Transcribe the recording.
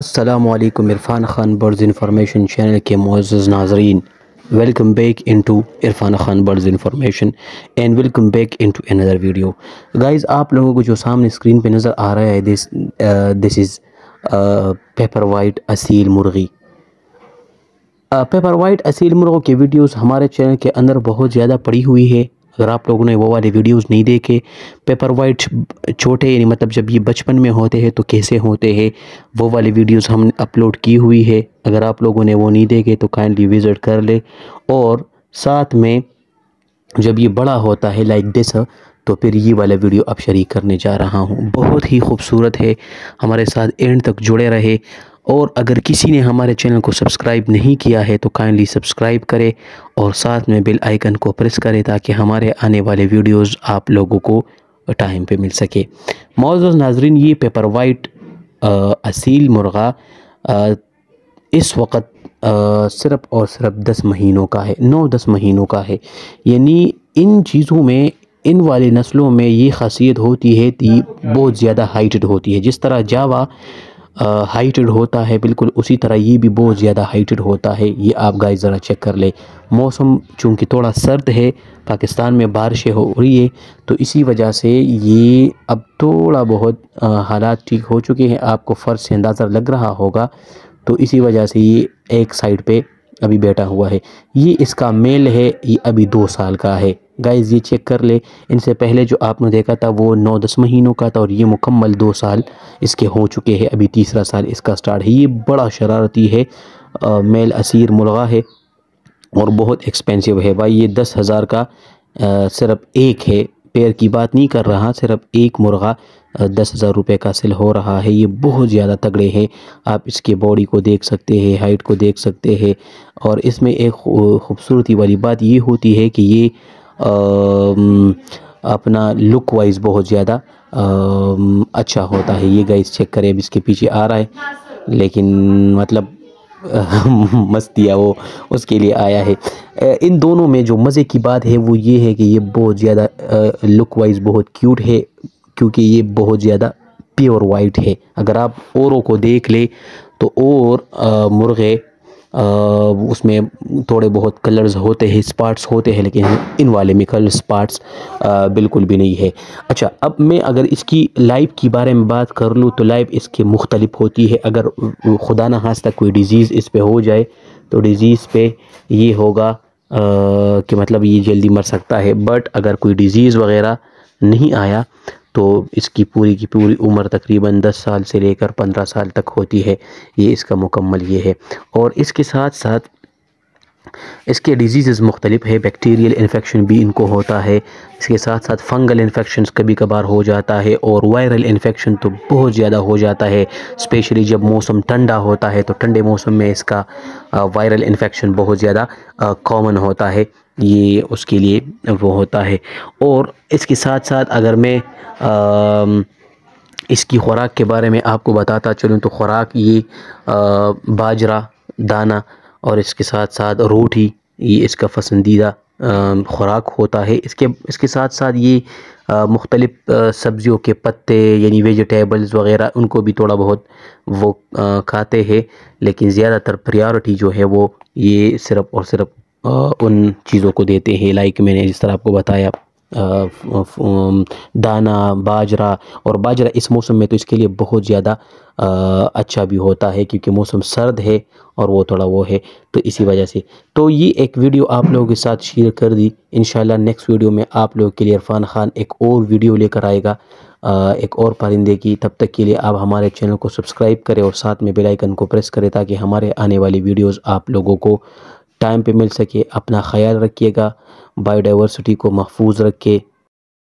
अस्सलामुअलैकुम Irfan Khan birds information channel के मुअज़्ज़ज़ नाज़रीन, welcome back into Irfan Khan birds information and welcome back into another video. Guys, आप लोगों को जो सामने स्क्रीन पे नज़र आ रहा है this is paper white Aseel मुर्गी। पेपर वाइट असील मुर्गों के वीडियोस हमारे चैनल के अंदर बहुत ज़्यादा पड़ी हुई है। अगर आप लोगों ने वो वाले वीडियोस नहीं देखे, पेपर वाइट छोटे यानी मतलब जब ये बचपन में होते हैं तो कैसे होते हैं, वो वाले वीडियोस हमने अपलोड की हुई है। अगर आप लोगों ने वो नहीं देखे तो काइंडली विज़िट कर ले। और साथ में जब ये बड़ा होता है लाइक दिस, तो फिर ये वाला वीडियो अब शरीक करने जा रहा हूँ। बहुत ही खूबसूरत है, हमारे साथ एंड तक जुड़े रहे। और अगर किसी ने हमारे चैनल को सब्सक्राइब नहीं किया है तो काइंडली सब्सक्राइब करें और साथ में बेल आइकन को प्रेस करें ताकि हमारे आने वाले वीडियोस आप लोगों को टाइम पे मिल सके। मौजूद नाजरीन, ये पेपर वाइट असील मुर्गा इस वक्त सिर्फ़ और सिर्फ 10 महीनों का है, 9-10 महीनों का है। यानी इन चीज़ों में, इन वाली नस्लों में ये ख़ासियत होती है कि बहुत ज़्यादा हाइटेड होती है। जिस तरह जावा हाइटेड होता है, बिल्कुल उसी तरह ये भी बहुत ज़्यादा हाइटेड होता है। ये आप गाइस ज़रा चेक कर ले। मौसम चूँकि थोड़ा सर्द है, पाकिस्तान में बारिशें हो रही है, तो इसी वजह से ये अब थोड़ा बहुत हालात ठीक हो चुके हैं। आपको फ़र्श से अंदाज़ा लग रहा होगा, तो इसी वजह से ये एक साइड पे अभी बैठा हुआ है। ये इसका मेल है, ये अभी 2 साल का है। गाइस ये चेक कर ले। इनसे पहले जो आपने देखा था वो 9-10 महीनों का था और ये मुकम्मल 2 साल इसके हो चुके हैं। अभी तीसरा साल इसका स्टार्ट है। ये बड़ा शरारती है, मेल असीर मुर्गा है और बहुत एक्सपेंसिव है भाई। ये 10,000 का सिर्फ एक है, पेयर की बात नहीं कर रहा, सिर्फ एक मुर्गा 10,000 रुपये का सेल हो रहा है। ये बहुत ज़्यादा तगड़े हैं। आप इसके बॉडी को देख सकते हैं, हाइट को देख सकते हैं। और इसमें एक खूबसूरती वाली बात ये होती है कि ये अपना लुक वाइज बहुत ज़्यादा अच्छा होता है। ये गाइस चेक करें, अब इसके पीछे आ रहा है, लेकिन मतलब मस्तिया वो उसके लिए आया है। इन दोनों में जो मज़े की बात है वो ये है कि ये बहुत ज़्यादा लुक वाइज बहुत क्यूट है, क्योंकि ये बहुत ज़्यादा प्योर वाइट है। अगर आप औरों को देख ले तो और मुर्गे उसमें थोड़े बहुत कलर्स होते हैं, स्पॉट्स होते हैं, लेकिन इन वाले में कलर स्पॉट्स बिल्कुल भी नहीं है। अच्छा, अब मैं अगर इसकी लाइफ के बारे में बात कर लूँ तो लाइफ इसकी मुख्तलिफ होती है। अगर खुदा न खास्ता कोई डिज़ीज़ इस पे हो जाए तो डिज़ीज़ पे ये होगा कि मतलब ये जल्दी मर सकता है। बट अगर कोई डिज़ीज़ वगैरह नहीं आया तो इसकी पूरी की पूरी उम्र तकरीबन 10 साल से लेकर 15 साल तक होती है। ये इसका मुकम्मल ये है। और इसके साथ साथ इसके डिजीज़ मुख्तलिफ है। बैक्टीरियल इन्फेक्शन भी इनको होता है, इसके साथ साथ फंगल इन्फेक्शन कभी कभार हो जाता है और वायरल इन्फेक्शन तो बहुत ज़्यादा हो जाता है। स्पेशली जब मौसम ठंडा होता है तो ठंडे मौसम में इसका वायरल इन्फेक्शन बहुत ज़्यादा कॉमन होता है। ये उसके लिए वो होता है। और इसके साथ साथ अगर मैं इसकी खुराक के बारे में आपको बताता चलूँ तो खुराक ये बाजरा दाना और इसके साथ साथ रोटी, ये इसका पसंदीदा खुराक होता है। इसके साथ साथ ये मुख्तलिफ़ सब्ज़ियों के पत्ते यानी वेजिटेबल्स वग़ैरह उनको भी थोड़ा बहुत वो खाते हैं, लेकिन ज़्यादातर प्रायोरिटी जो है वो ये सिर्फ़ और सिर्फ उन चीज़ों को देते हैं। लाइक मैंने जिस तरह आपको बताया दाना बाजरा, और बाजरा इस मौसम में तो इसके लिए बहुत ज़्यादा अच्छा भी होता है क्योंकि मौसम सर्द है और वो थोड़ा वो है, तो इसी वजह से तो ये एक वीडियो आप लोगों के साथ शेयर कर दी। इंशाल्लाह नेक्स्ट वीडियो में आप लोगों के लिए इरफान खान एक और वीडियो लेकर आएगा एक और परिंदे की। तब तक के लिए आप हमारे चैनल को सब्सक्राइब करें और साथ में बेल आइकन को प्रेस करें ताकि हमारे आने वाली वीडियोज़ आप लोगों को टाइम पे मिल सके। अपना ख्याल रखिएगा, बायोडाइवर्सिटी को महफूज रखें।